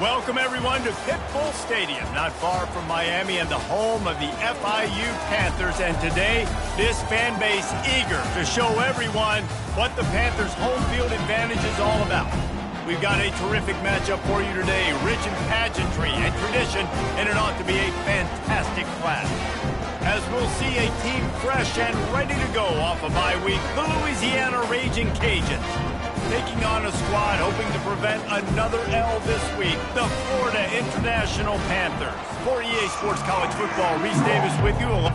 Welcome, everyone, to Pitbull Stadium, not far from Miami and the home of the FIU Panthers. And today, this fan base eager to show everyone what the Panthers' home field advantage is all about. We've got a terrific matchup for you today, rich in pageantry and tradition, and it ought to be a fantastic clash. As we'll see a team fresh and ready to go off a bye week, the Louisiana Ragin Cajuns. Taking on a squad hoping to prevent another L this week, the Florida International Panthers. For EA Sports College Football, Reese Davis with you.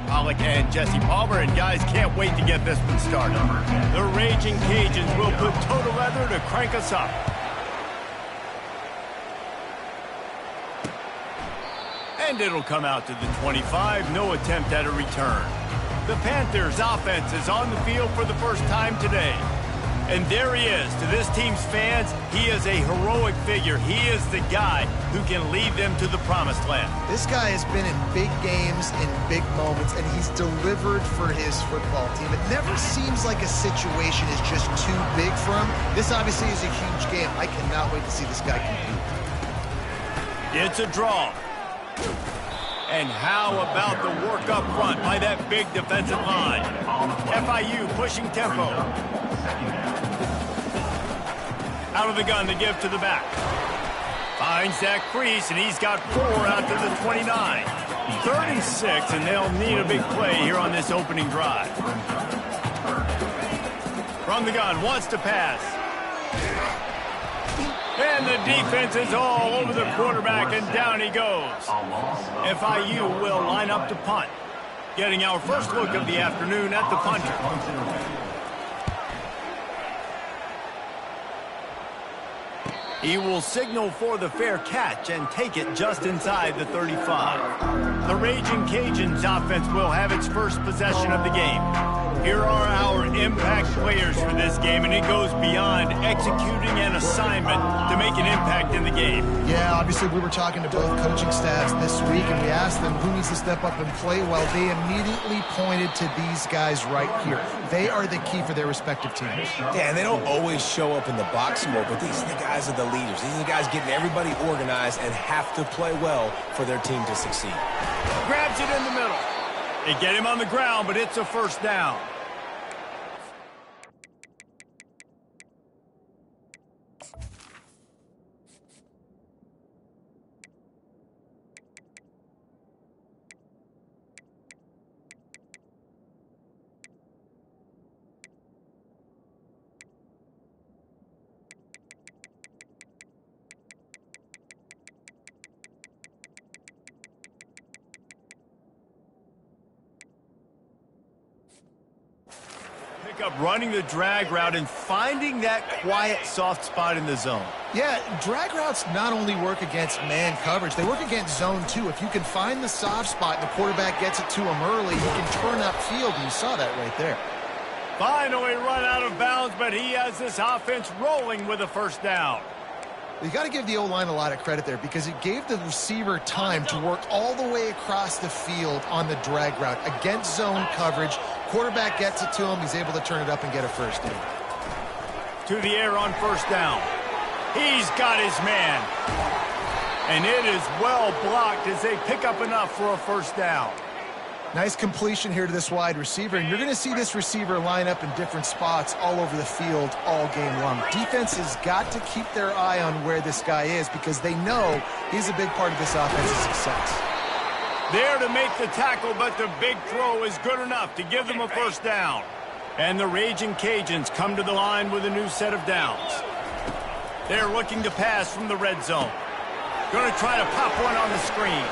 Pollock and Jesse Palmer, and guys, can't wait to get this one started. The Raging Cajuns will put total leather to crank us up. And it'll come out to the 25, no attempt at a return. The Panthers offense is on the field for the first time today. And there he is. To this team's fans, he is a heroic figure. He is the guy who can lead them to the promised land. This guy has been in big games, in big moments, and he's delivered for his football team. It never seems like a situation is just too big for him. This obviously is a huge game. I cannot wait to see this guy compete. It's a draw. And how about the work up front by that big defensive line? FIU pushing tempo. Out of the gun to give to the back. Finds that crease, and he's got 4 out to the 29. 36, and they'll need a big play here on this opening drive. From the gun, wants to pass. And the defense is all over the quarterback, and down he goes. FIU will line up to punt. Getting our first look of the afternoon at the punter. He will signal for the fair catch and take it just inside the 35. The Ragin Cajuns offense will have its first possession of the game. Here are our impact players for this game, and it goes beyond executing an assignment to make an impact in the game. Yeah, obviously we were talking to both coaching staffs this week, and we asked them who needs to step up and play well. They immediately pointed to these guys right here. They are the key for their respective teams. Yeah, and they don't always show up in the box score, but these are the guys are the leaders. These are the guys getting everybody organized and have to play well for their team to succeed. Grabs it in the middle. They get him on the ground, but it's a first down. Up running the drag route and finding that quiet, soft spot in the zone. Yeah, drag routes not only work against man coverage, they work against zone too. If you can find the soft spot and the quarterback gets it to him early, he can turn upfield, and you saw that right there. Finally run out of bounds, but he has this offense rolling with a first down. You got to give the O-line a lot of credit there because it gave the receiver time to work all the way across the field on the drag route against zone coverage. Quarterback gets it to him. He's able to turn it up and get a first down. To the air on first down. He's got his man. And it is well blocked as they pick up enough for a first down. Nice completion here to this wide receiver, and you're going to see this receiver line up in different spots all over the field all game long. Defense has got to keep their eye on where this guy is because they know he's a big part of this offense's success. There to make the tackle, but the big throw is good enough to give them a first down. And the Ragin Cajuns come to the line with a new set of downs. They're looking to pass from the red zone. Going to try to pop one on the screen.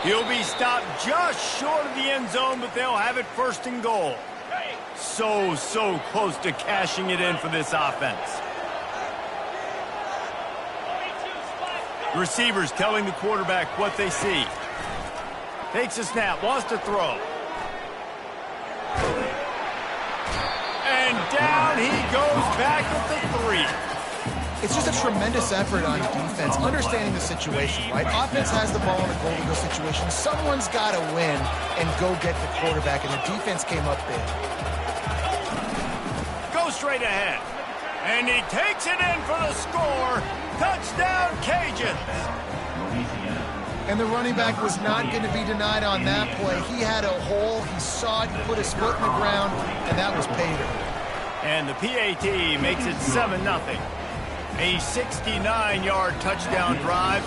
He'll be stopped just short of the end zone, but they'll have it first and goal. So close to cashing it in for this offense. Receivers telling the quarterback what they see. Takes a snap, wants to throw. And down he goes back at the 3. It's just a tremendous effort on defense, understanding the situation, right? Offense has the ball in a goal-to-go situation. Someone's got to win and go get the quarterback, and the defense came up big. Go straight ahead. And he takes it in for the score. Touchdown, Cajuns. And the running back was not going to be denied on that play. He had a hole. He saw it. He put his foot in the ground, and that was pay dirt. And the PAT makes it 7-0. A 69-yard touchdown drive,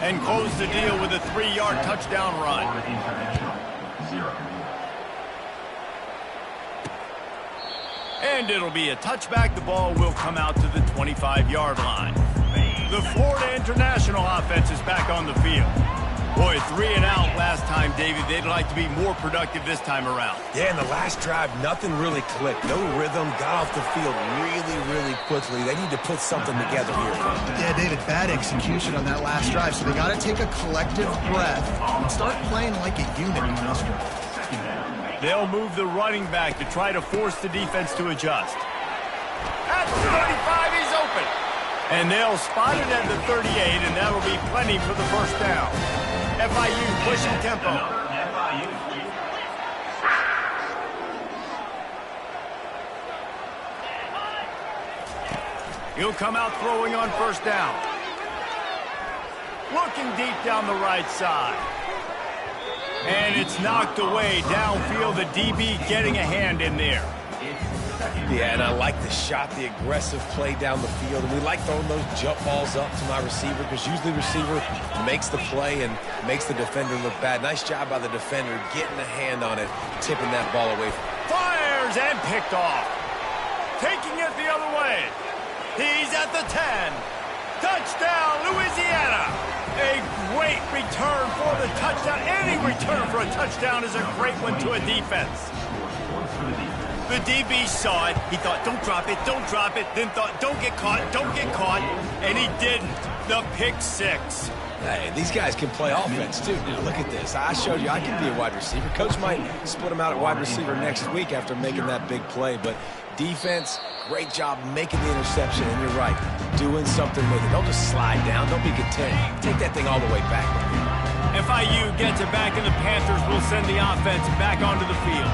and close the deal with a 3-yard touchdown run. And it'll be a touchback. The ball will come out to the 25-yard line. The Florida International offense is back on the field. Boy, 3 and out last time, David. They'd like to be more productive this time around. Yeah, in the last drive, nothing really clicked. No rhythm, got off the field really quickly. They need to put something together here. Yeah, David, bad execution on that last drive. So they got to take a collective breath and start playing like a unit on this drive. They'll move the running back to try to force the defense to adjust. At the 35, he's open. And they'll spot it at the 38, and that'll be plenty for the first down. FIU pushing tempo. He'll come out throwing on first down. Looking deep down the right side. And it's knocked away downfield. The DB getting a hand in there. Yeah, and I like the shot, the aggressive play down the field. And we like throwing those jump balls up to my receiver because usually the receiver makes the play and makes the defender look bad. Nice job by the defender getting a hand on it, tipping that ball away. Fires and picked off. Taking it the other way. He's at the 10. Touchdown, Louisiana. A great return for the touchdown. Any return for a touchdown is a great one to a defense. The DB saw it. He thought, don't drop it, then thought, don't get caught, and he didn't. The pick six. Hey, these guys can play offense, too. Now, look at this. I showed you I can be a wide receiver. Coach might split him out at wide receiver next week after making that big play, but defense, great job making the interception, and you're right, doing something with it. Don't just slide down. Don't be content. Take that thing all the way back. FIU gets it back, and the Panthers will send the offense back onto the field.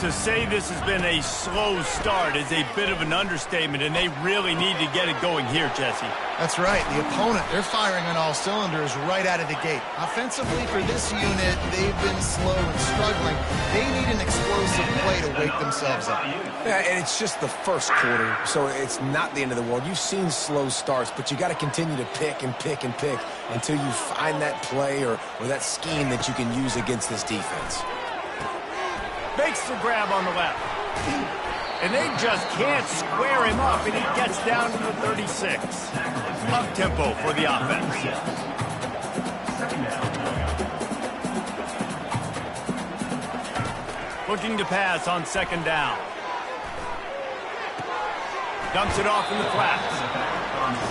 To say this has been a slow start is a bit of an understatement, and they really need to get it going here, Jesse. That's right. The opponent, they're firing on all cylinders right out of the gate. Offensively, for this unit, they've been slow and struggling. They need an explosive play to wake themselves up. Yeah, and it's just the first quarter, so it's not the end of the world. You've seen slow starts, but you got to continue to pick and pick and pick until you find that play or that scheme that you can use against this defense. Makes the grab on the left. And they just can't square him up, and he gets down to the 36. Up-tempo for the offense. Looking to pass on second down. Dumps it off in the flats.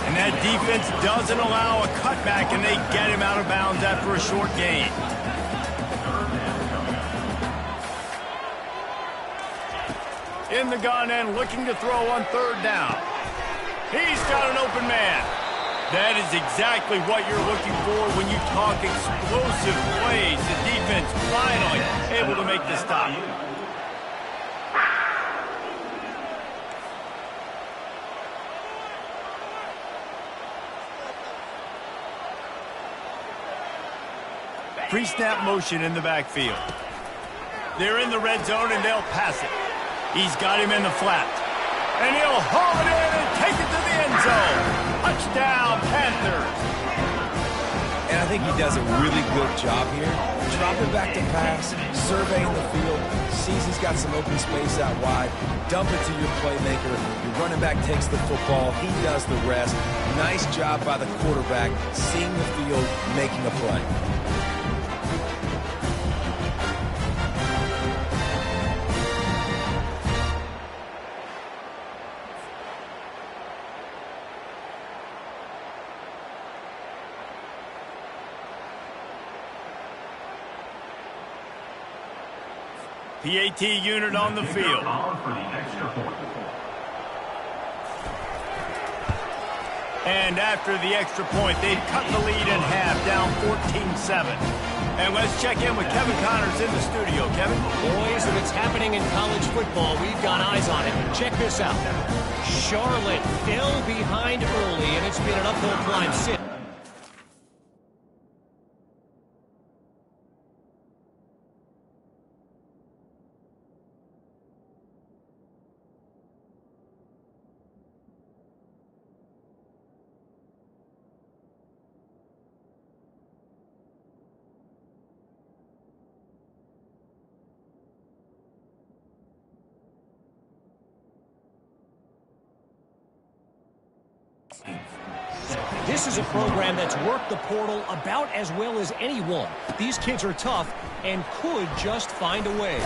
And that defense doesn't allow a cutback, and they get him out of bounds after a short gain. In the gun and looking to throw on third down. He's got an open man. That is exactly what you're looking for when you talk explosive plays. The defense finally able to make the stop. Pre-snap motion in the backfield. They're in the red zone and they'll pass it. He's got him in the flat. And he'll haul it in and take it to the end zone. Touchdown, Panthers. And I think he does a really good job here. Dropping back to pass, surveying the field, sees he's got some open space out wide. Dump it to your playmaker. Your running back takes the football. He does the rest. Nice job by the quarterback, seeing the field, making a play. PAT unit on the field. And after the extra point, they've cut the lead in half, down 14-7. And let's check in with Kevin Connors in the studio. Kevin? Boys, if it's happening in college football, we've got eyes on it. Check this out. Charlotte fell behind early, and it's been an uphill climb since. This is a program that's worked the portal about as well as anyone. These kids are tough and could just find a way.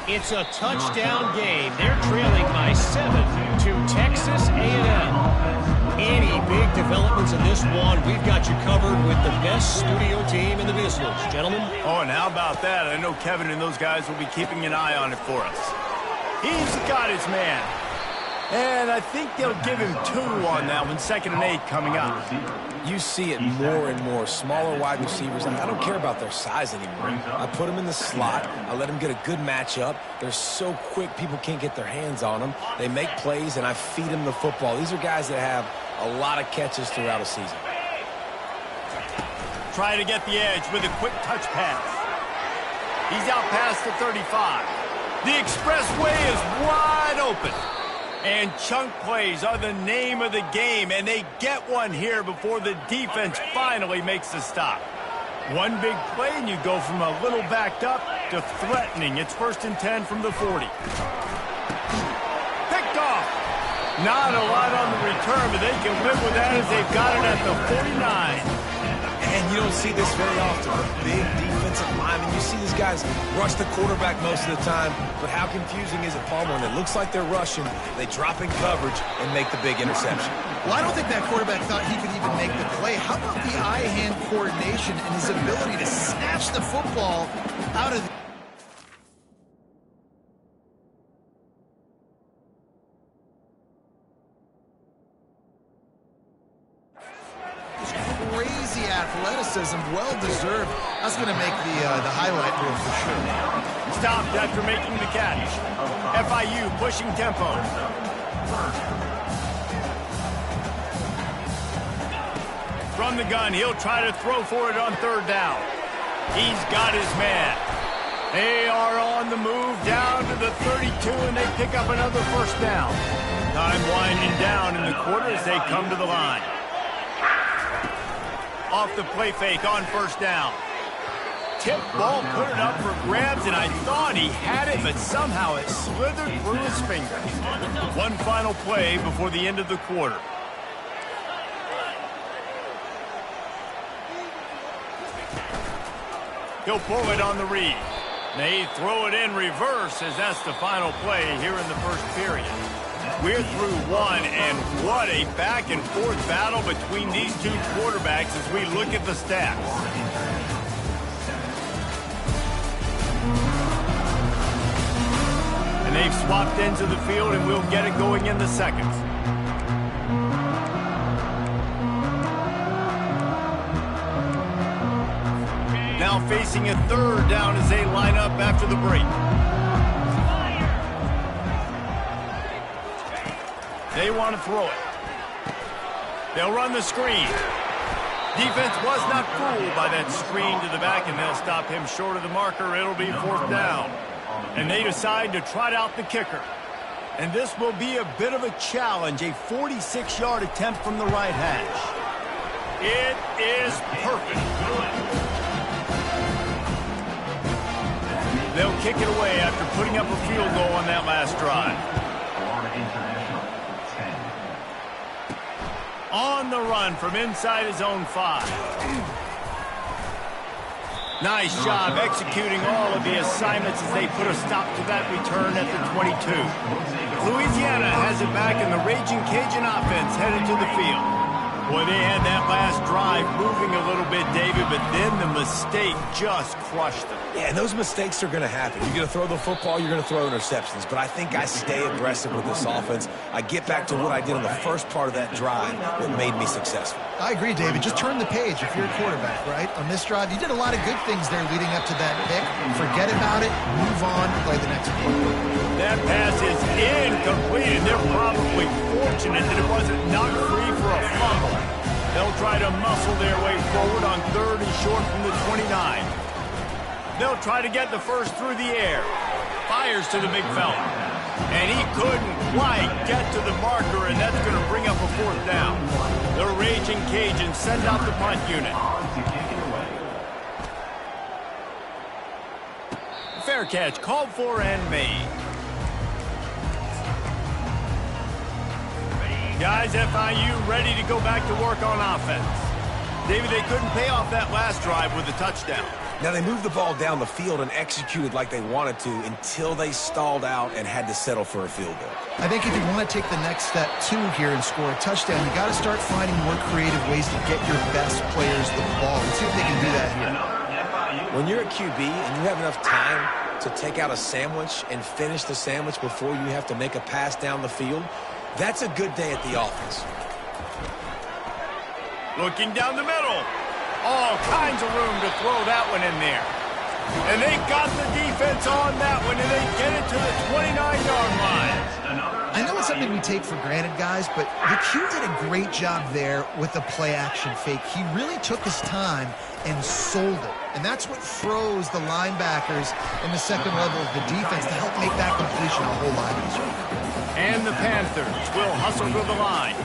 It's a touchdown game. They're trailing by 7 to Texas A&M. any big developments in this one, we've got you covered with the best studio team in the business. Gentlemen? Oh, and how about that? I know Kevin and those guys will be keeping an eye on it for us. He's got his man. And I think they'll give him 2 on that one. 2nd and 8 coming up. You see it more and more. Smaller wide receivers. I don't care about their size anymore. I put them in the slot. I let them get a good matchup. They're so quick, people can't get their hands on them. They make plays, and I feed them the football. These are guys that have a lot of catches throughout a season. Try to get the edge with a quick touch pass. He's out past the 35. The expressway is wide open. And chunk plays are the name of the game, and they get one here before the defense finally makes the stop. One big play, and you go from a little backed up to threatening. It's 1st and 10 from the 40. Picked off. Not a lot on the return, but they can live with that as they've got it at the 49. And you don't see this very often. A big defensive lineman. You see these guys rush the quarterback most of the time, but how confusing is it, Palmer? When it looks like they're rushing, they drop in coverage and make the big interception. Well, I don't think that quarterback thought he could even make the play. How about the eye-hand coordination and his ability to snatch the football out of the... Crazy athleticism, well-deserved. That's going to make the highlight reel for sure. Stopped after making the catch. FIU pushing tempo. From the gun, he'll try to throw for it on 3rd down. He's got his man. They are on the move down to the 32, and they pick up another 1st down. Time winding down in the quarter as they come to the line. Off the play fake on 1st down. Tip ball, put it up for grabs, and I thought he had it, but somehow it slithered through his fingers. One final play before the end of the quarter. He'll pull it on the read. They throw it in reverse as that's the final play here in the 1st period. We're through 1, and what a back-and-forth battle between these 2 quarterbacks as we look at the stats. And they've swapped into the field, and we'll get it going in the seconds. Now facing a 3rd down as they line up after the break. They want to throw it. They'll run the screen. Defense was not fooled by that screen to the back, and they'll stop him short of the marker. It'll be 4th down. And they decide to trot out the kicker. And this will be a bit of a challenge, a 46-yard attempt from the right hash. It is perfect. They'll kick it away after putting up a field goal on that last drive. On the run from inside his own 5. Nice job executing all of the assignments as they put a stop to that return at the 22. Louisiana has it back, and the Ragin' Cajun offense headed to the field. Boy, they had that last drive moving a little bit, David, but then the mistake just crushed them. Yeah, and those mistakes are going to happen. You're going to throw the football, you're going to throw interceptions. But I think I stay aggressive with this offense. I get back to what I did on the first part of that drive that made me successful. I agree, David. Just turn the page if you're a quarterback, right? On this drive, you did a lot of good things there leading up to that pick. Forget about it, move on, play the next play. That pass is incomplete, and they're probably fortunate that it wasn't knocked free for a fumble. They'll try to muscle their way forward on 3rd and short from the 29. They'll try to get the first through the air. Fires to the big fella. And he couldn't quite get to the marker, and that's going to bring up a 4th down. The Ragin' Cajuns send out the punt unit. Fair catch called for and made. Guys, FIU ready to go back to work on offense. David, they couldn't pay off that last drive with a touchdown. Now, they moved the ball down the field and executed like they wanted to until they stalled out and had to settle for a field goal. I think if you want to take the next step, too, here and score a touchdown, you got to start finding more creative ways to get your best players the ball. Let's see if they can do that here. When you're a QB and you have enough time to take out a sandwich and finish the sandwich before you have to make a pass down the field, that's a good day at the office. Looking down the middle. All kinds of room to throw that one in there. And they got the defense on that one, and they get it to the 29-yard line. I know it's something we take for granted, guys, but the Q did a great job there with the play-action fake. He really took his time and sold it. And that's what froze the linebackers in the second level of the defense to help make that completion a whole lot easier. And the Panthers will hustle to the line.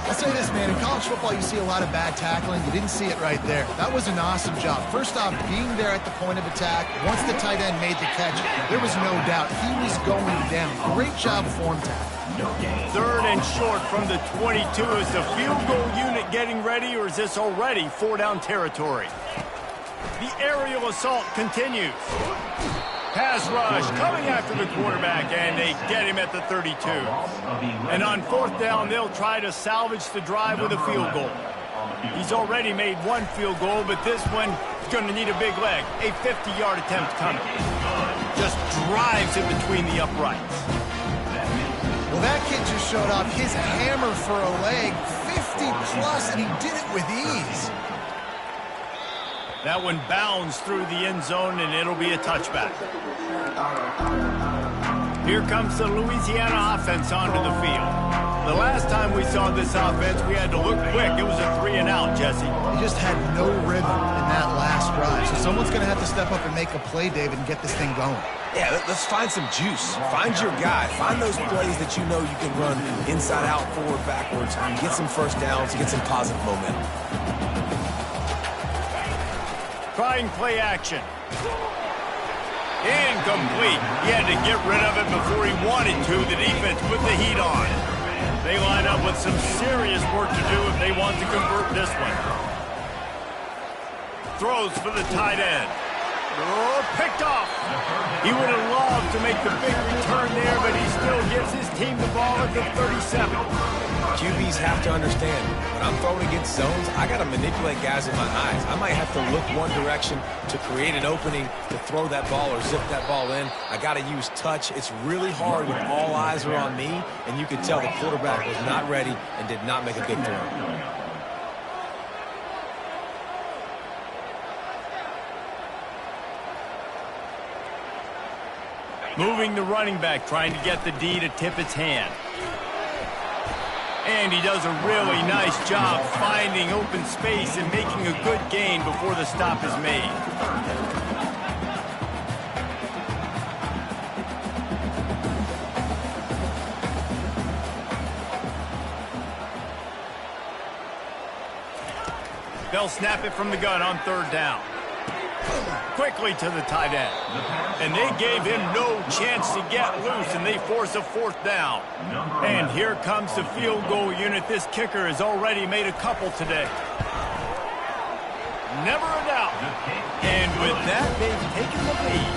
I'll say this, man, in college football you see a lot of bad tackling. You didn't see it right there. That was an awesome job. First off, being there at the point of attack, once the tight end made the catch, there was no doubt he was going down. Great job form tackle. Third and short from the 22. Is the field goal unit getting ready, or is this already four-down territory? The aerial assault continues. Pass rush coming after the quarterback, and they get him at the 32. And on fourth down, they'll try to salvage the drive with a field goal. He's already made one field goal, but this one is going to need a big leg. A 50-yard attempt coming. Just drives it between the uprights. Well, that kid just showed off his hammer for a leg, 50-plus, and he did it with ease. That one bounds through the end zone, and it'll be a touchback. Here comes the Louisiana offense onto the field. The last time we saw this offense, we had to look quick. It was a 3-and-out, Jesse. He just had no rhythm in that last drive. So someone's going to have to step up and make a play, David, and get this thing going. Yeah, let's find some juice. Find your guy. Find those plays that you know you can run inside out, forward, backwards, get some first downs, get some positive momentum. Trying play action. Incomplete. He had to get rid of it before he wanted to. The defense put the heat on. They line up with some serious work to do if they want to convert this one. Throws for the tight end. Oh, picked off. He would have loved to make the big return there, but he still gives his team the ball at the 37. QBs have to understand, when I'm throwing against zones, I got to manipulate guys in my eyes. I might have to look one direction to create an opening to throw that ball or zip that ball in. I got to use touch. It's really hard when all eyes are on me, and you could tell the quarterback was not ready and did not make a big throw. Moving the running back, trying to get the D to tip its hand. And he does a really nice job finding open space and making a good gain before the stop is made. They'll snap it from the gun on third down. Quickly to the tight end. And they gave him no chance to get loose, and they force a fourth down. And here comes the field goal unit. This kicker has already made a couple today. Never a doubt. And with that, they've taken the lead.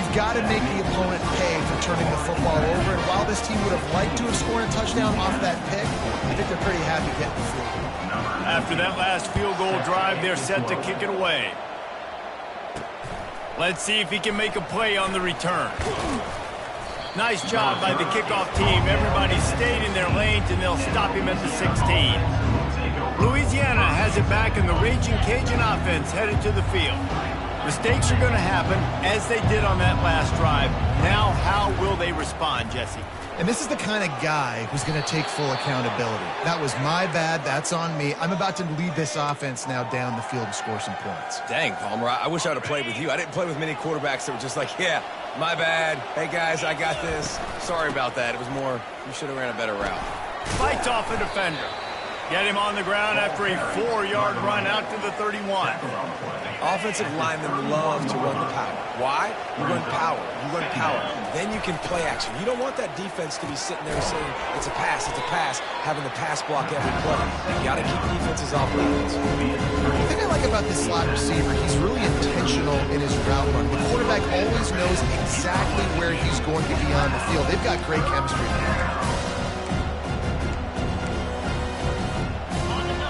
You've got to make the opponent pay for turning the football over. And while this team would have liked to have scored a touchdown off that pick, I think they're pretty happy getting the field goal. After that last field goal drive, they're set to kick it away. Let's see if he can make a play on the return. Nice job by the kickoff team. Everybody stayed in their lanes, and they'll stop him at the 16. Louisiana has it back, and the Ragin Cajun offense headed to the field. Mistakes are going to happen, as they did on that last drive. Now, how will they respond, Jesse? And this is the kind of guy who's going to take full accountability. That was my bad. That's on me. I'm about to lead this offense now down the field and score some points. Dang, Palmer, I wish I would have played with you. I didn't play with many quarterbacks that were just like, yeah, my bad. Hey, guys, I got this. Sorry about that. It was more, you should have ran a better route. Fights off a defender. Get him on the ground after a 4-yard run out to the 31. Offensive linemen love to run the power. Why? You run power. You run power. Then you can play action. You don't want that defense to be sitting there saying, it's a pass, having the pass block every play. You got to keep defenses off balance. The thing I like thing about this slot receiver, he's really intentional in his route run. The quarterback always knows exactly where he's going to be on the field. They've got great chemistry.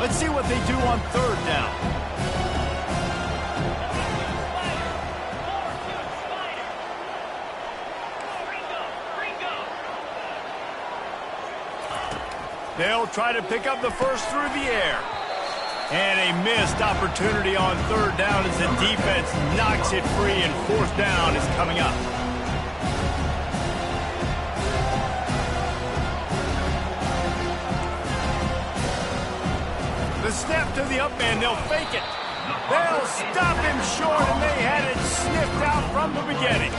Let's see what they do on third down. They'll try to pick up the first through the air. And a missed opportunity on third down as the defense knocks it free, and fourth down is coming up. The snap to the up man, they'll fake it. They'll stop him short, and they had it sniffed out from the beginning.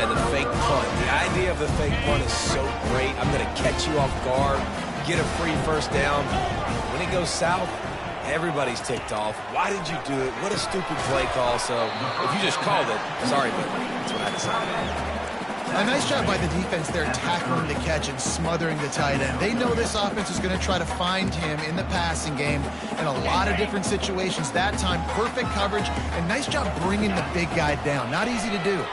And the fake punt. The idea of the fake punt is so great. I'm going to catch you off guard, get a free first down. When it goes south, everybody's ticked off. Why did you do it? What a stupid play call. So if you just called it, sorry, but that's what I decided. A nice job by the defense there, tackling the catch and smothering the tight end. They know this offense is going to try to find him in the passing game in a lot of different situations. That time, perfect coverage, and nice job bringing the big guy down. Not easy to do.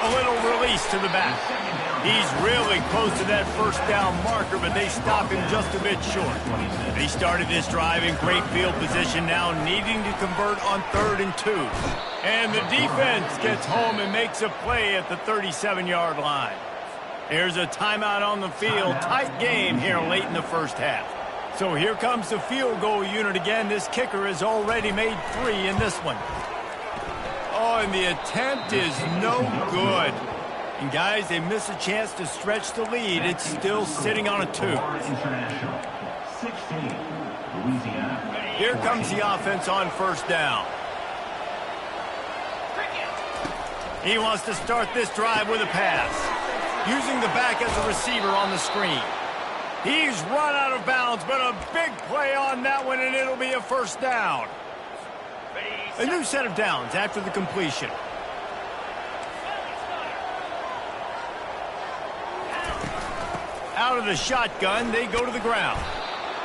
A little release to the back. He's really close to that first down marker, but they stop him just a bit short. They started this drive in great field position, now needing to convert on 3rd and 2. And the defense gets home and makes a play at the 37-yard line. There's a timeout on the field. Tight game here late in the first half. So here comes the field goal unit again. This kicker has already made 3 in this one. Oh, and the attempt is no good. And guys, they miss a chance to stretch the lead. It's still sitting on a 2. Here comes the offense on first down. He wants to start this drive with a pass, using the back as a receiver on the screen. He's run out of bounds, but a big play on that one, and it'll be a first down. A new set of downs after the completion. Out of the shotgun, they go to the ground.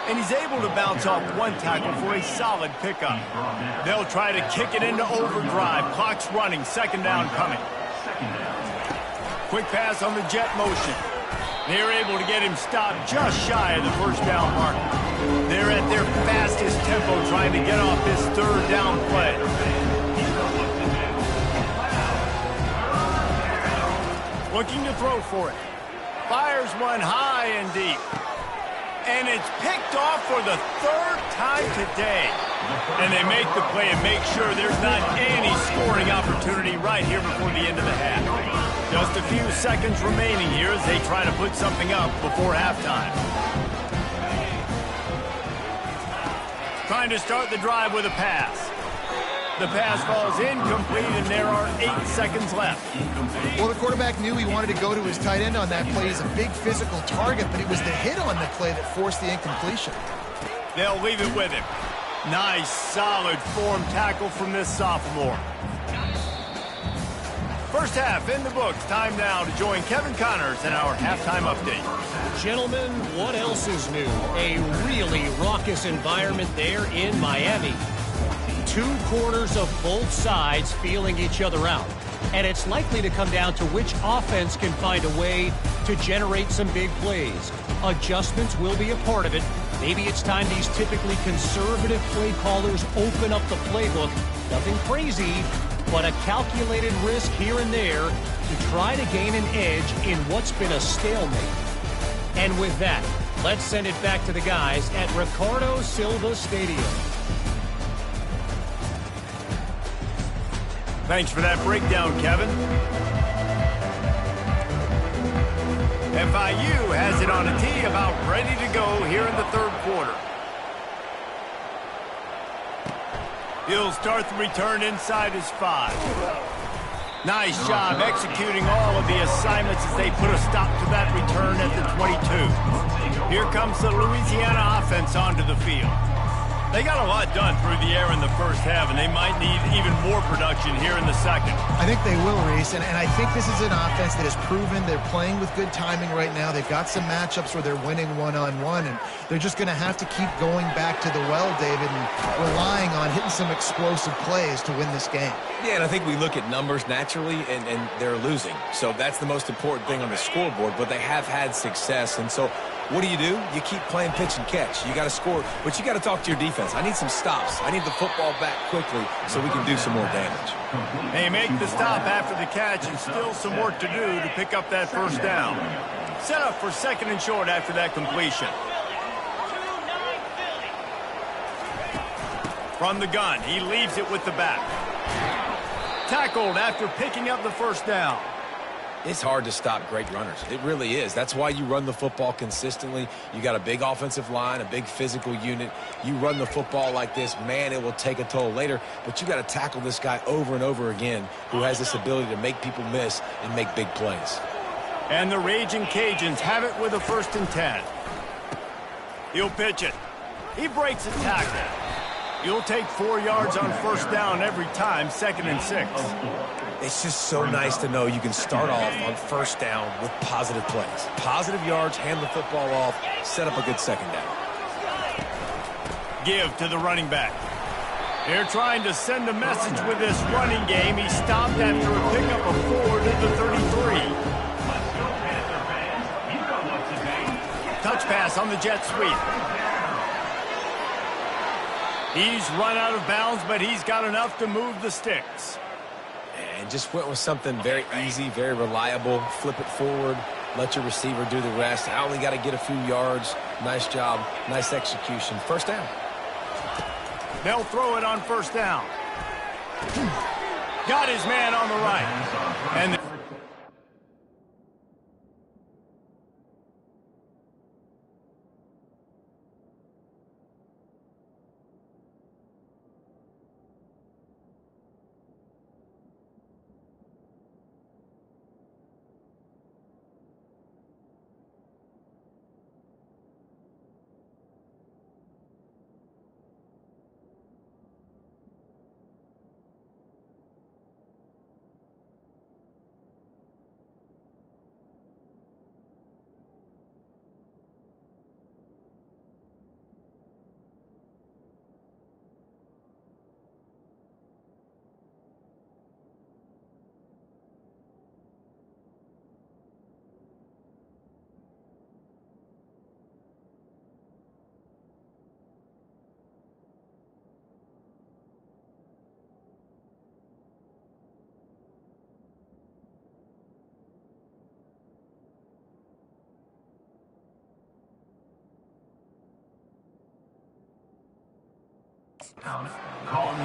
And he's able to bounce off one tackle for a solid pickup. They'll try to kick it into overdrive. Clock's running. Second down coming. Quick pass on the jet motion. They're able to get him stopped just shy of the first down mark. They're at their fastest tempo trying to get off this third down play. Looking to throw for it. Fires one high and deep. And it's picked off for the 3rd time today. And they make the play and make sure there's not any scoring opportunity right here before the end of the half. Just a few seconds remaining here as they try to put something up before halftime. Trying to start the drive with a pass. The pass falls incomplete, and there are 8 seconds left. Well, the quarterback knew he wanted to go to his tight end on that play. He's a big physical target, but it was the hit on the play that forced the incompletion. They'll leave it with him. Nice, solid form tackle from this sophomore. First half in the books. Time now to join Kevin Connors in our halftime update. Gentlemen, what else is new? A really raucous environment there in Miami. 2 quarters of both sides feeling each other out. And it's likely to come down to which offense can find a way to generate some big plays. Adjustments will be a part of it. Maybe it's time these typically conservative play callers open up the playbook. Nothing crazy, but a calculated risk here and there to try to gain an edge in what's been a stalemate. And with that, let's send it back to the guys at Ricardo Silva Stadium. Thanks for that breakdown, Kevin. FIU has it on a tee, about ready to go here in the 3rd quarter. He'll start the return inside his 5. Nice job executing all of the assignments as they put a stop to that return at the 22. Here comes the Louisiana offense onto the field. They got a lot done through the air in the first half, and they might need even more production here in the second. I think they will, Reese, and I think this is an offense that has proven they're playing with good timing right now. They've got some matchups where they're winning one-on-one, and they're just going to have to keep going back to the well, David, and relying on hitting some explosive plays to win this game. Yeah, and I think we look at numbers naturally, and they're losing. So that's the most important thing on the scoreboard, but they have had success, and so what do? You keep playing pitch and catch. You got to score, but you got to talk to your defense. I need some stops. I need the football back quickly so we can do some more damage. They make the stop after the catch, and still some work to do to pick up that first down. Set up for second and short after that completion. From the gun, he leaves it with the back. Tackled after picking up the first down. It's hard to stop great runners. It really is. That's why you run the football consistently. You got a big offensive line, a big physical unit. You run the football like this, man, it will take a toll later. But you got to tackle this guy over and over again who has this ability to make people miss and make big plays. And the Ragin Cajuns have it with a 1st and 10. He'll pitch it. He breaks a tackle. You'll take 4 yards on first down every time, 2nd and 6. It's just so nice to know you can start off on first down with positive plays. Positive yards, hand the football off, set up a good second down. Give to the running back. They're trying to send a message with this running game. He stopped after a pickup of 4 to the 33. Touch pass on the jet sweep. He's run out of bounds, but he's got enough to move the sticks. And just went with something very easy, very reliable. Flip it forward, let your receiver do the rest. I only got to get a few yards. Nice job, nice execution. First down. They'll throw it on first down. Got his man on the right. And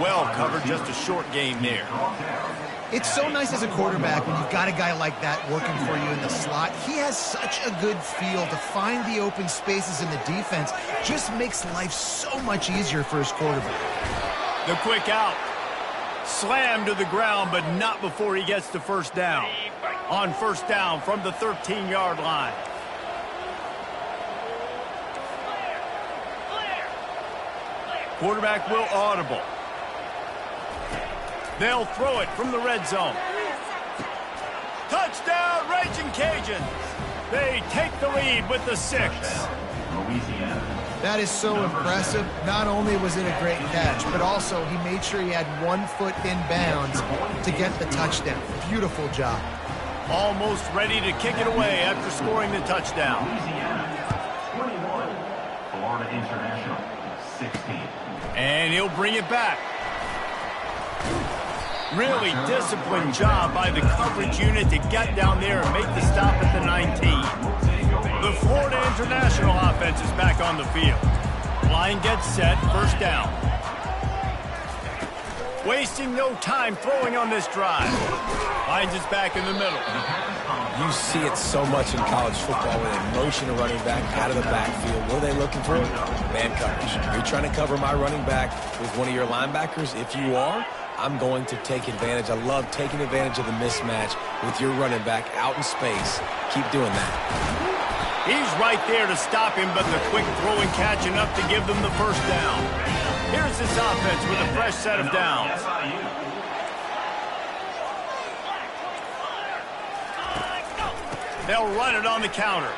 well covered, just a short game there. It's so nice as a quarterback when you've got a guy like that working for you in the slot. He has such a good feel to find the open spaces in the defense. Just makes life so much easier for his quarterback. The quick out. Slammed to the ground, but not before he gets to first down. On first down from the 13-yard line. Quarterback will audible. They'll throw it from the red zone. Touchdown, Ragin Cajuns. They take the lead with the 6. That is so impressive. Not only was it a great catch, but also he made sure he had 1 foot in bounds to get the touchdown. Beautiful job. Almost ready to kick it away after scoring the touchdown. 21, Florida International, 16. And he'll bring it back. Really disciplined job by the coverage unit to get down there and make the stop at the 19. The Florida International offense is back on the field. Line gets set, first down. Wasting no time throwing on this drive. Finds his back in the middle. You see it so much in college football when they motion a running back out of the backfield. What are they looking for? Man coverage. Are you trying to cover my running back with one of your linebackers? If you are, I'm going to take advantage. I love taking advantage of the mismatch with your running back out in space. Keep doing that. He's right there to stop him, but the quick throw and catch enough to give them the first down. Here's this offense with a fresh set of downs. They'll run it on the counter.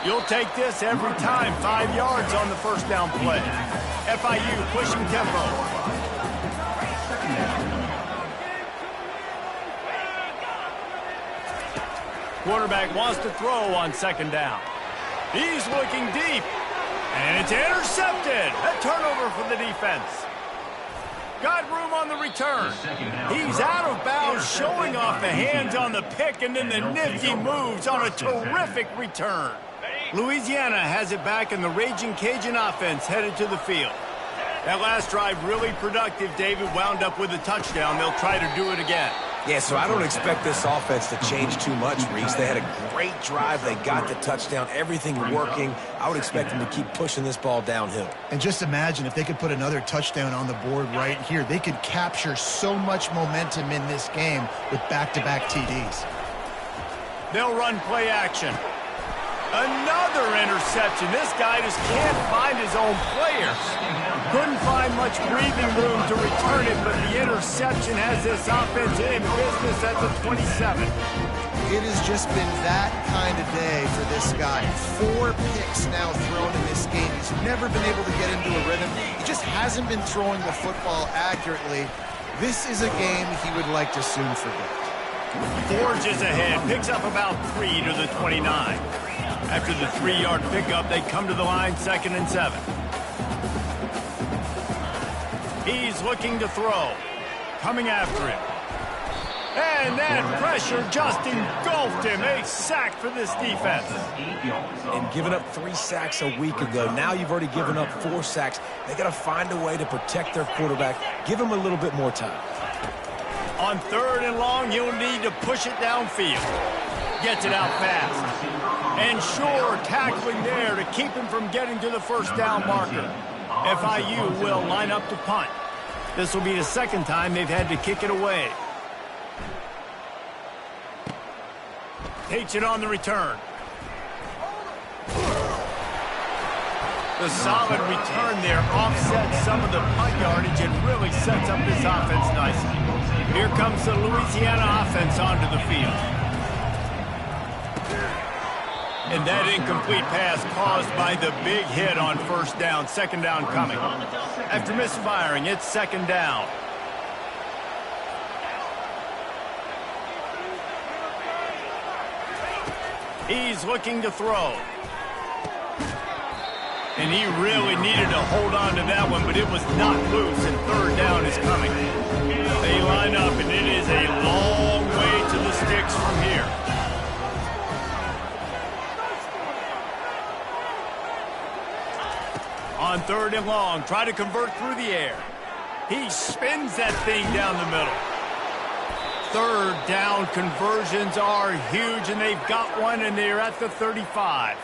You'll take this every time. 5 yards on the first down play. FIU pushing tempo. Quarterback wants to throw on second down. He's looking deep. And it's intercepted. A turnover for the defense. Got room on the return. He's out of bounds, showing off the hands on the pick, and then the nifty moves on a terrific return. Louisiana has it back, and the Ragin Cajun offense headed to the field. That last drive really productive. David wound up with a touchdown. They'll try to do it again. Yeah, so I don't expect this offense to change too much, Reese. They had a great drive. They got the touchdown. Everything working. I would expect them to keep pushing this ball downhill. And just imagine if they could put another touchdown on the board right here. They could capture so much momentum in this game with back-to-back TDs. They'll run play action. Another interception. This guy just can't find his own players. Couldn't find much breathing room to return it, but the interception has this offense in business at the 27. It has just been that kind of day for this guy. 4 picks now thrown in this game. He's never been able to get into a rhythm. He just hasn't been throwing the football accurately. This is a game he would like to soon forget. Forges ahead, picks up about 3 to the 29. After the 3-yard pickup, they come to the line, 2nd and 7. He's looking to throw. Coming after him. And that pressure just engulfed him. A sack for this defense. And giving up 3 sacks a week ago. Now you've already given up 4 sacks. They got to find a way to protect their quarterback. Give him a little bit more time. On 3rd and long, he'll need to push it downfield. Gets it out fast. And sure, tackling there to keep him from getting to the first down marker. FIU will line up to punt. This will be the 2nd time they've had to kick it away. Takes it on the return. The solid return there offsets some of the punt yardage and really sets up this offense nicely. Here comes the Louisiana offense onto the field. And that incomplete pass caused by the big hit on 1st down. 2nd down coming. After misfiring, it's 2nd down. He's looking to throw. And he really needed to hold on to that one, but it was not loose, and 3rd down is coming. They line up, and it is a long way to the sticks from here. On 3rd and long, try to convert through the air. He spins that thing down the middle. 3rd down conversions are huge, and they've got one, and they're at the 35.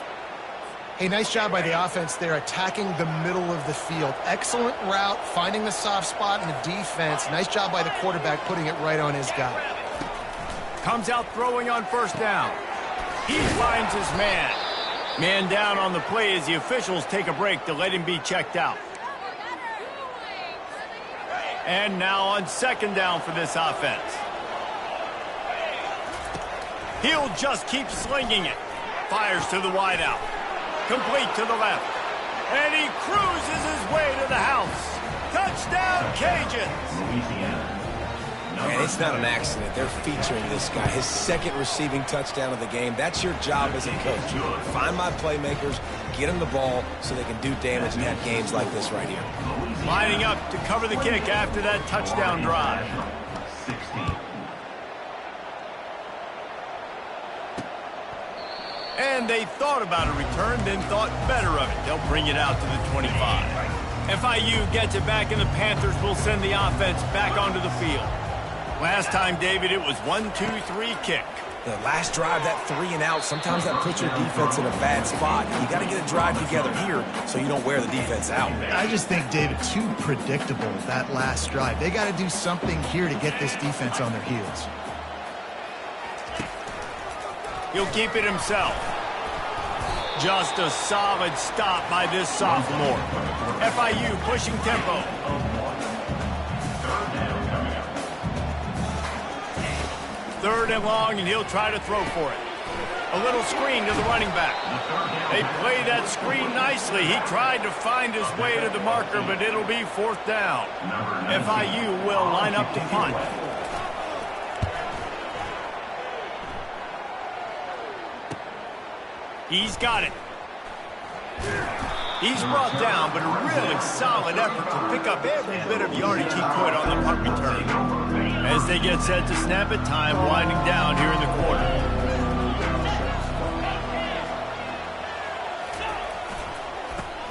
Hey, nice job by the offense there, attacking the middle of the field. Excellent route, finding the soft spot in the defense. Nice job by the quarterback, putting it right on his guy. Comes out throwing on 1st down. He finds his man. Man down on the play as the officials take a break to let him be checked out. And now on 2nd down for this offense. He'll just keep slinging it. Fires to the wideout. Complete to the left. And he cruises his way to the house. Touchdown, Cajuns. Man, it's not an accident. They're featuring this guy. His 2nd receiving touchdown of the game. That's your job as a coach. Find my playmakers, get them the ball so they can do damage and have games like this right here. Lining up to cover the kick after that touchdown drive. 16. And they thought about a return, then thought better of it. They'll bring it out to the 25. FIU gets it back, and the Panthers will send the offense back onto the field. Last time, David, it was 1-2-3 kick. The last drive, that 3 and out, sometimes that puts your defense in a bad spot. You got to get a drive together here so you don't wear the defense out. I just think, David, too predictable, that last drive. They got to do something here to get this defense on their heels. He'll keep it himself. Just a solid stop by this sophomore. FIU pushing tempo. Third and long, and he'll try to throw for it. A little screen to the running back. They play that screen nicely. He tried to find his way to the marker, but it'll be fourth down. FIU will line up to punt. He's got it. He's brought down, but a really solid effort to pick up every bit of yardage he could on the punt return. As they get set to snap it, time winding down here in the quarter.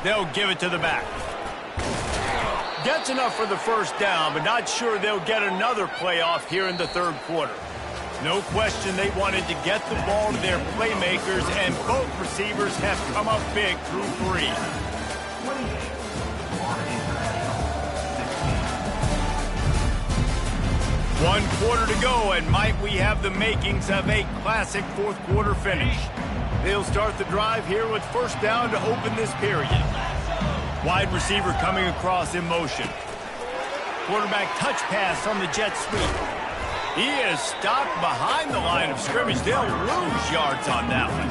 They'll give it to the back. Gets enough for the first down, but not sure they'll get another play off here in the third quarter. No question they wanted to get the ball to their playmakers, and both receivers have come up big through three. One quarter to go, and might we have the makings of a classic fourth quarter finish. They'll start the drive here with first down to open this period. Wide receiver coming across in motion. Quarterback touch pass on the jet sweep. He is stopped behind the line of scrimmage. They'll lose yards on that one.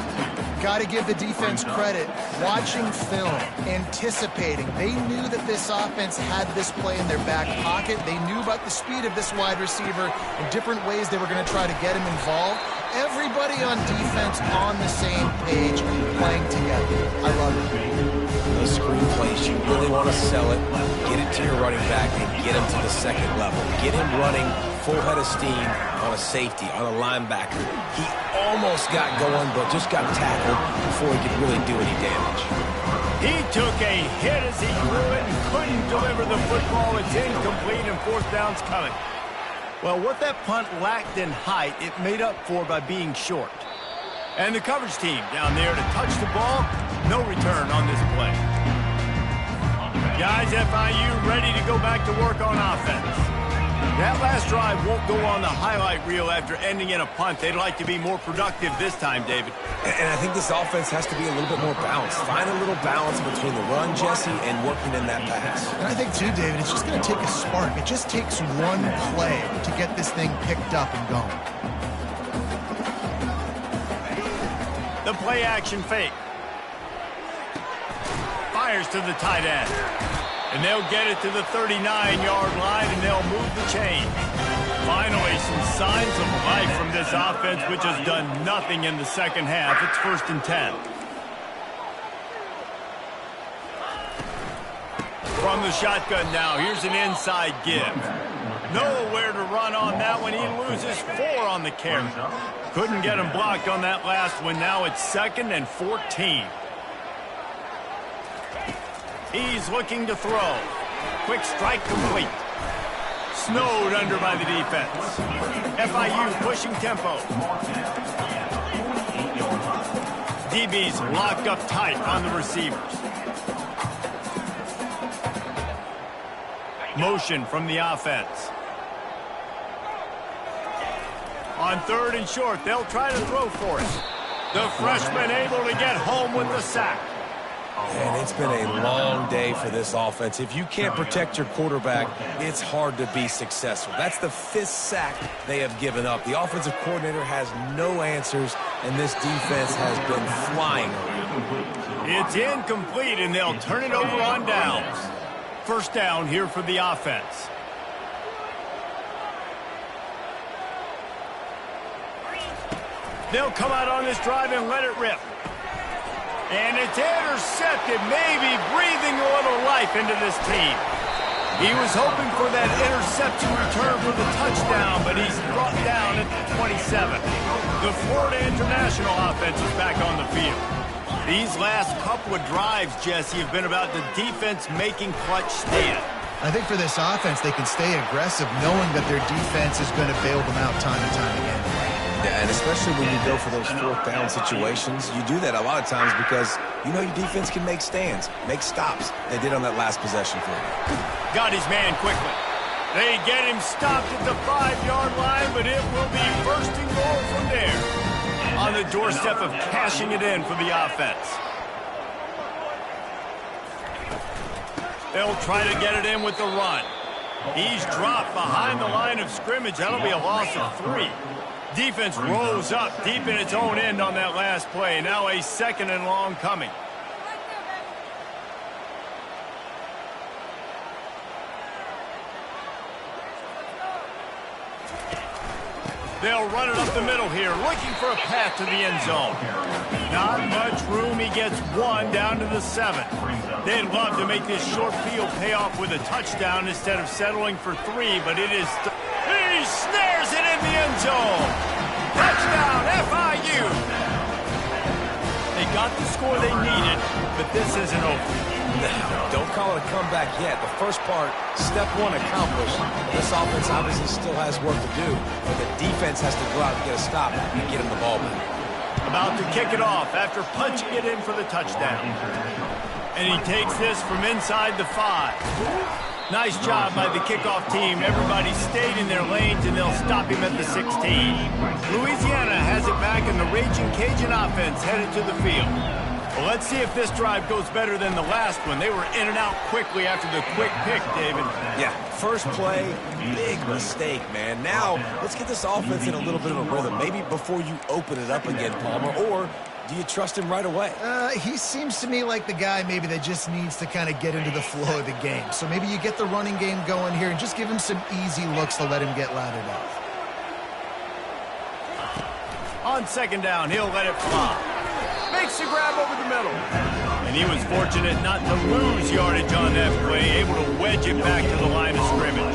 Got to give the defense credit. Watching film, anticipating. They knew that this offense had this play in their back pocket. They knew about the speed of this wide receiver and different ways they were going to try to get him involved. Everybody on defense on the same page, playing together. I love it. Those screen plays, you really want to sell it, get it to your running back, and get him to the second level. Get him running full head of steam on a safety, on a linebacker. He almost got going, but just got tackled before he could really do any damage. He took a hit as he threw it and couldn't deliver the football. It's incomplete, and fourth down's coming. Well, what that punt lacked in height, it made up for by being short. And the coverage team down there to touch the ball. No return on this play. Guys, FIU ready to go back to work on offense. That last drive won't go on the highlight reel after ending in a punt. They'd like to be more productive this time, David. And I think this offense has to be a little bit more balanced. Find a little balance between the run, Jesse, and working in that pass. And I think, too, David, it's just going to take a spark. It just takes one play to get this thing picked up and going. The play-action fake. Fires to the tight end. And they'll get it to the 39-yard line, and they'll move the chain. Finally, some signs of life from this offense, which has done nothing in the second half. It's 1st and 10. From the shotgun now, here's an inside give. Nowhere to run on that one. He loses 4 on the carry. Couldn't get him blocked on that last one. Now it's 2nd and 14. He's looking to throw. Quick strike complete. Snowed under by the defense. FIU pushing tempo. DB's locked up tight on the receivers. Motion from the offense. On 3rd and short, they'll try to throw for it. The freshman able to get home with the sack. And it's been a long day for this offense. If you can't protect your quarterback, it's hard to be successful. That's the 5th sack they have given up. The offensive coordinator has no answers, and this defense has been flying around. It's incomplete, and they'll turn it over on downs. First down here for the offense. They'll come out on this drive and let it rip. And it's intercepted, maybe breathing a little life into this team. He was hoping for that interception return for the touchdown, but he's brought down at the 27. The Florida International offense is back on the field. These last couple of drives, Jesse, have been about the defense making clutch stand. I think for this offense, they can stay aggressive knowing that their defense is going to bail them out time and time again. Yeah, and especially when you go for those 4th down situations, you do that a lot of times because you know your defense can make stands, make stops. They did on that last possession for you. Got his man quickly. They get him stopped at the 5-yard line, but it will be 1st and goal from there. on the doorstep of cashing it in for the offense. They'll try to get it in with the run. He's dropped behind the line of scrimmage. That'll be a loss of 3. Defense rose up deep in its own end on that last play. Now a 2nd and long coming. They'll run it up the middle here, looking for a path to the end zone. Not much room. He gets 1 down to the 7. They'd love to make this short field pay off with a touchdown instead of settling for 3, but it is... He snares it in the end zone. Touchdown, FIU. They got the score they needed, but this isn't over. No, don't call it a comeback yet. The first part, step 1 accomplished. This offense obviously still has work to do, but the defense has to go out and get a stop and get him the ball back. About to kick it off after punching it in for the touchdown. And he takes this from inside the 5. Nice job by the kickoff team. Everybody stayed in their lanes, and they'll stop him at the 16. Louisiana has it back, and the Ragin Cajun offense headed to the field. Well, let's see if this drive goes better than the last one. They were in and out quickly after the quick pick, David. Yeah, first play, big mistake, man. Now, let's get this offense in a little bit of a rhythm. Maybe before you open it up again, Palmer, or do you trust him right away? He seems to me like the guy maybe that just needs to kind of get into the flow of the game. So maybe you get the running game going here and just give him some easy looks to let him get lathered up. On 2nd down, he'll let it fly. Makes the grab over the middle. And he was fortunate not to lose yardage on that play, able to wedge it back to the line of scrimmage.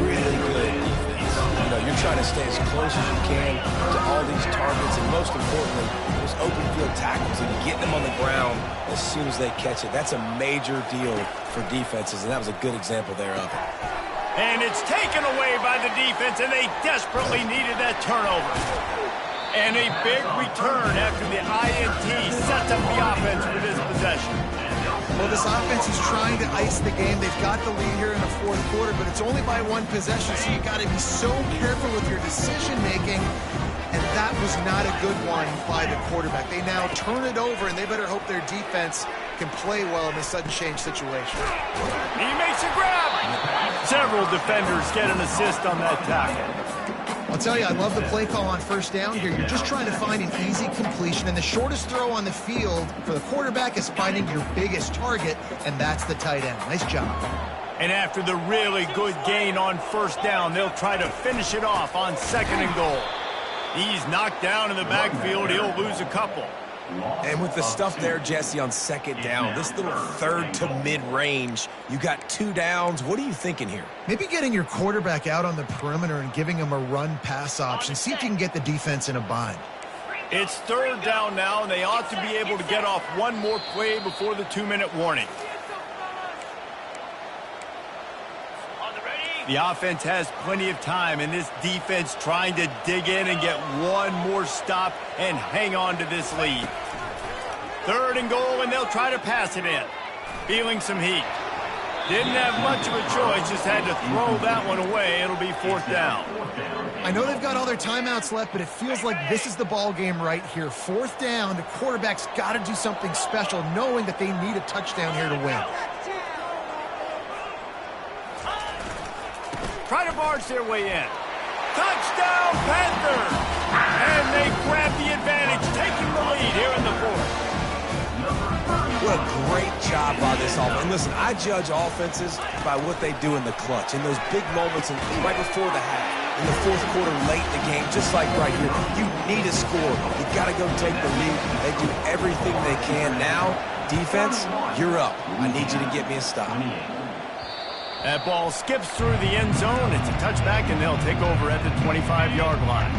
Really good defense. You know, you're trying to stay as close as you can to all these targets, and most importantly, those open field tackles and getting them on the ground as soon as they catch it. That's a major deal for defenses, and that was a good example there of it. And it's taken away by the defense, and they desperately needed that turnover. And a big return after the INT sets up the offense for this possession. Well, this offense is trying to ice the game. They've got the lead here in the 4th quarter, but it's only by 1 possession, so you've got to be so careful with your decision-making, and that was not a good one by the quarterback. They now turn it over, and they better hope their defense can play well in this sudden change situation. He makes a grab. Several defenders get an assist on that tackle. I'll tell you, I love the play call on 1st down here. You're just trying to find an easy completion, and the shortest throw on the field for the quarterback is finding your biggest target, and that's the tight end. Nice job. And after the really good gain on 1st down, they'll try to finish it off on 2nd and goal. He's knocked down in the backfield. He'll lose a couple. And with the stuff there, Jesse, on 2nd down, this little 3rd to mid-range, you got 2 downs. What are you thinking here? Maybe getting your quarterback out on the perimeter and giving him a run-pass option. See if you can get the defense in a bind. It's 3rd down now, and they ought to be able to get off 1 more play before the 2-minute warning. The offense has plenty of time, and this defense trying to dig in and get 1 more stop and hang on to this lead. 3rd and goal, and they'll try to pass it in. Feeling some heat. Didn't have much of a choice, just had to throw that one away. It'll be 4th down. I know they've got all their timeouts left, but it feels like this is the ball game right here. 4th down, the quarterback's got to do something special, knowing that they need a touchdown here to win. Try to barge their way in. Touchdown, Panthers! And they grab the advantage, taking the lead here in the 4th. What a great job by this offense. And listen, I judge offenses by what they do in the clutch, in those big moments and right before the half, in the 4th quarter, late in the game, just like right here. You need a score. You got to go take the lead. They do everything they can. Now, defense, you're up. I need you to get me a stop. That ball skips through the end zone. It's a touchback, and they'll take over at the 25-yard line.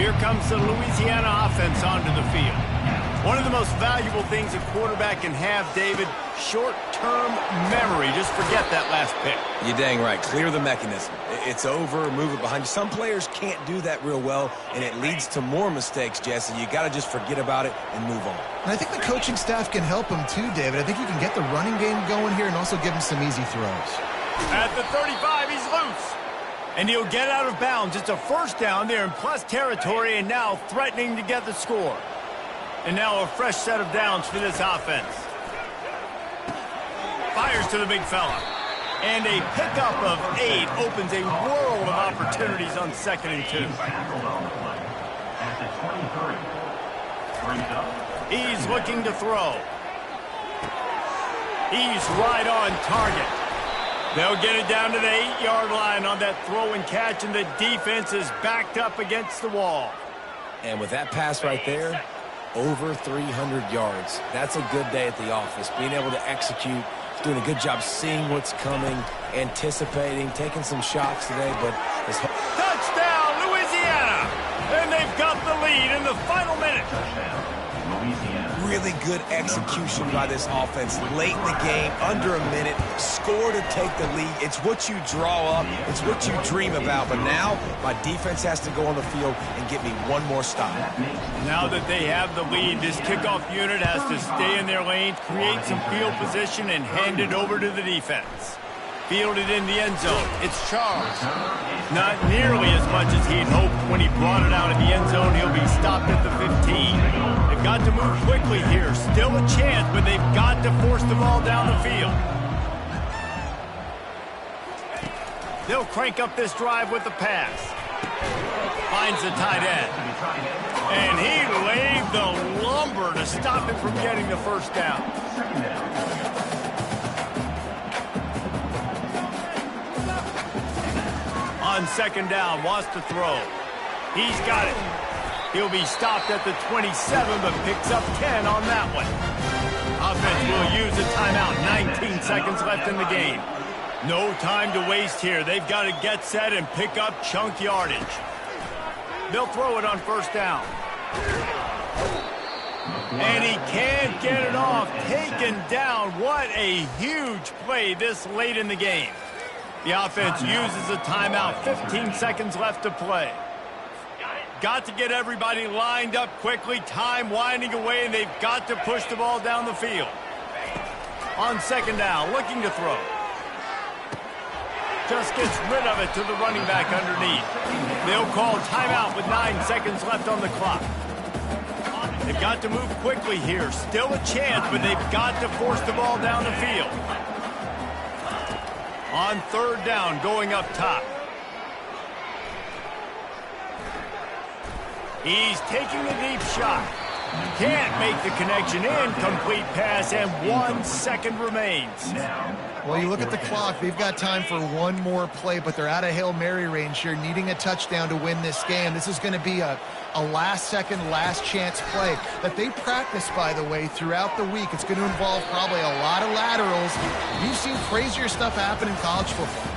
Here comes the Louisiana offense onto the field. One of the most valuable things a quarterback can have, David, short-term memory. Just forget that last pick. You're dang right. Clear the mechanism. It's over, move it behind you. Some players can't do that real well, and it leads to more mistakes, Jesse. You got to just forget about it and move on. And I think the coaching staff can help him too, David. I think you can get the running game going here and also give him some easy throws. At the 35, he's loose. And he'll get out of bounds. It's a first down there in plus territory, and now threatening to get the score. And now a fresh set of downs for this offense. Fires to the big fella. And a pickup of 8 opens a world of opportunities on 2nd and 2. At the 23. Bring it up. He's looking to throw. He's right on target. They'll get it down to the 8-yard line on that throw and catch, and the defense is backed up against the wall. And with that pass right there, over 300 yards. That's a good day at the office. Being able to execute, doing a good job seeing what's coming, anticipating, taking some shots today. But touchdown, Louisiana! And they've got the lead in the final minute. Really good execution by this offense late in the game, under a minute, score to take the lead. It's what you draw up, it's what you dream about. But now my defense has to go on the field and get me one more stop. Now that they have the lead, this kickoff unit has to stay in their lanes, create some field position, and hand it over to the defense. Fielded in the end zone. It's Charles. Not nearly as much as he'd hoped when he brought it out of the end zone. He'll be stopped at the 15. They've got to move quickly here. Still a chance, but they've got to force the ball down the field. They'll crank up this drive with the pass. Finds the tight end. And he laid the lumber to stop him from getting the first down. On 2nd down, wants to throw. He's got it. He'll be stopped at the 27, but picks up 10 on that one. Offense will use a timeout. 19 seconds left in the game. No time to waste here. They've got to get set and pick up chunk yardage. They'll throw it on 1st down. And he can't get it off. Taken down. What a huge play this late in the game. The offense uses a timeout. 15 seconds left to play. Got to get everybody lined up quickly. Time winding away, and they've got to push the ball down the field. On 2nd down, looking to throw. Just gets rid of it to the running back underneath. They'll call timeout with 9 seconds left on the clock. They've got to move quickly here. Still a chance, but they've got to force the ball down the field. On 3rd down, going up top. He's taking a deep shot. Can't make the connection. Incomplete pass, and 1 second remains. Well, you look at the clock. They've got time for one more play, but they're out of Hail Mary range here, needing a touchdown to win this game. This is going to be a last-second, last-chance play that they practice, by the way, throughout the week. It's going to involve probably a lot of laterals. You've seen crazier stuff happen in college football.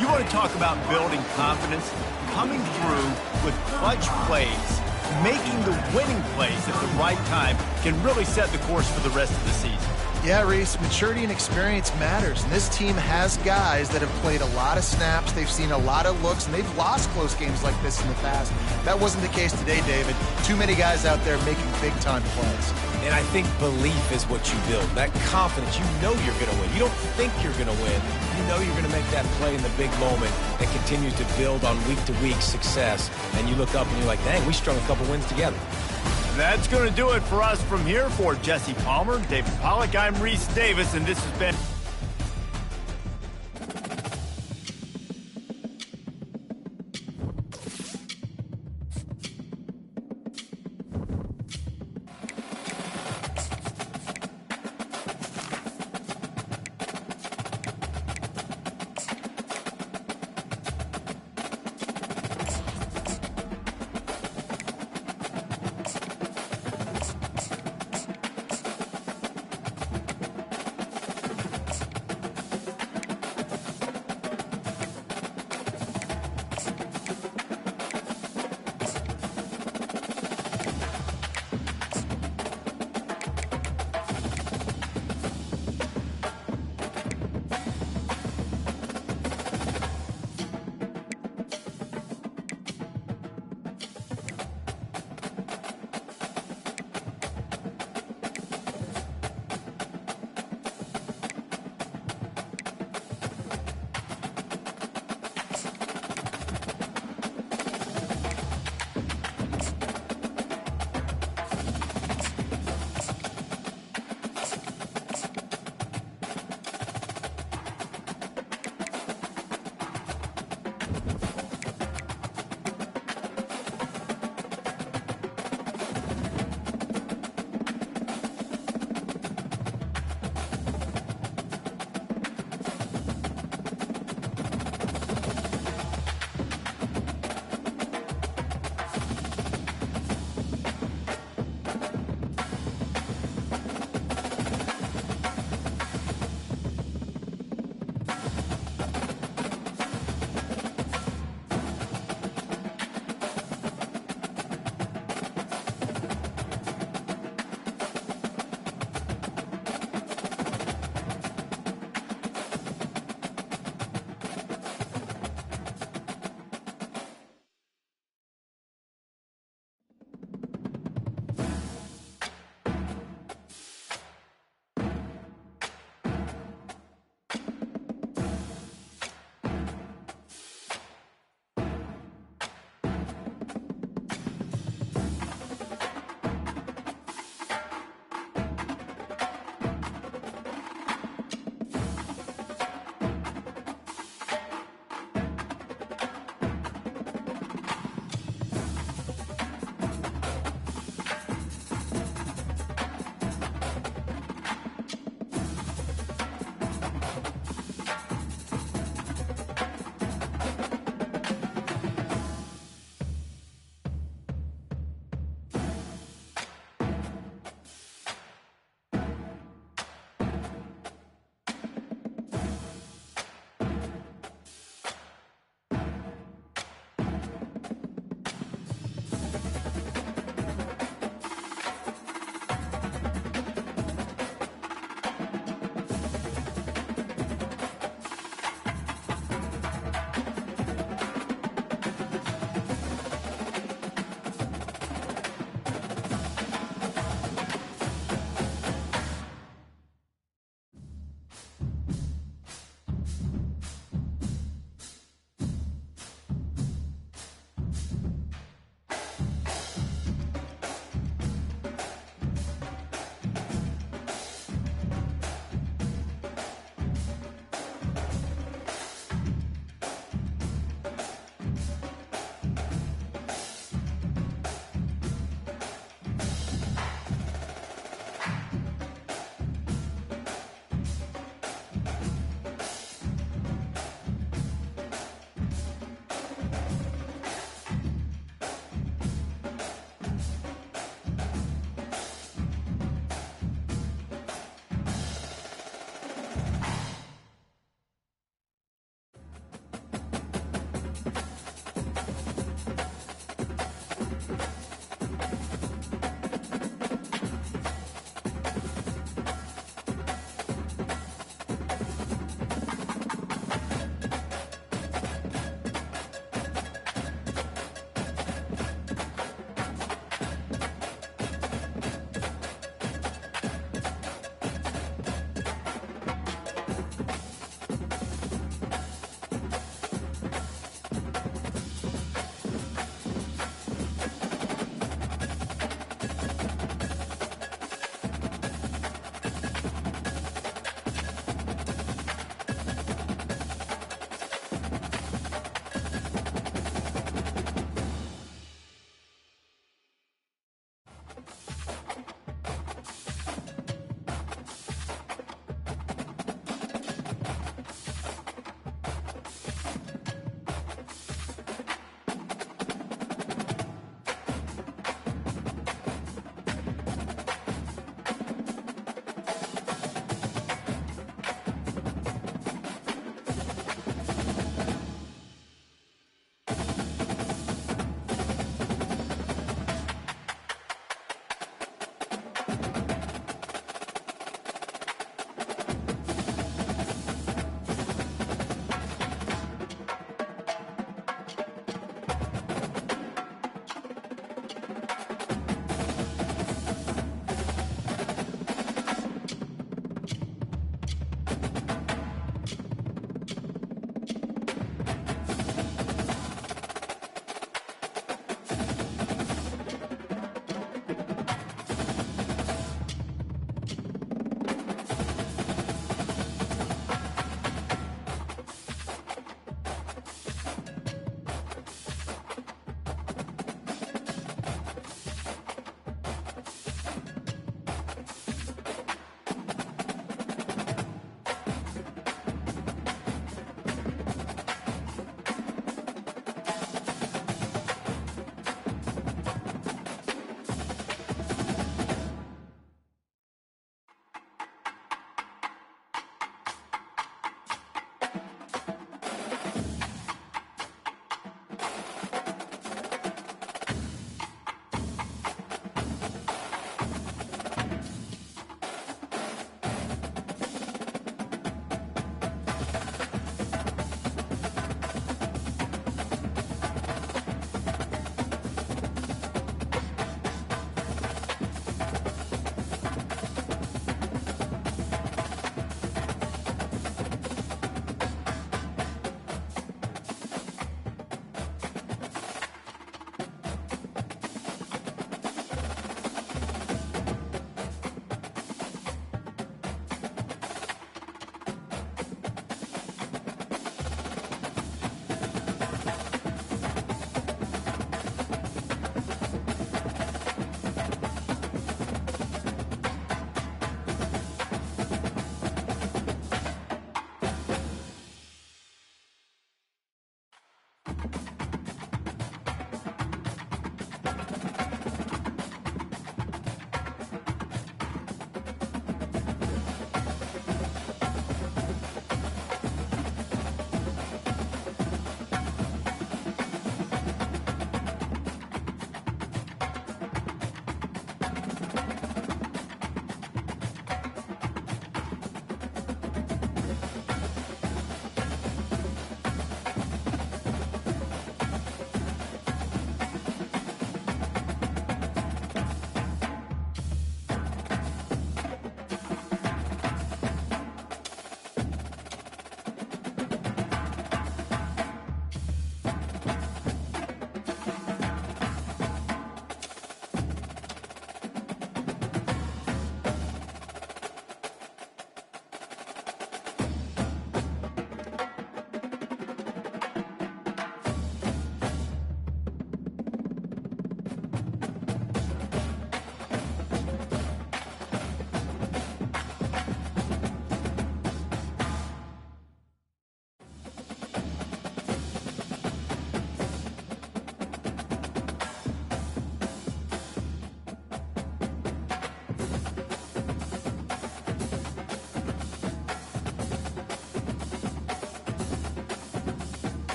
You want to talk about building confidence? Coming through with clutch plays, making the winning plays at the right time can really set the course for the rest of the season. Yeah, Reese, maturity and experience matters, and this team has guys that have played a lot of snaps, they've seen a lot of looks, and they've lost close games like this in the past. That wasn't the case today, David. Too many guys out there making big-time plays. And I think belief is what you build. That confidence, you know you're going to win. You don't think you're going to win. You know you're going to make that play in the big moment and continue to build on week-to-week success. And you look up and you're like, dang, we strung a couple wins together. That's going to do it for us from here. For Jesse Palmer, David Pollack, I'm Reese Davis, and this has been...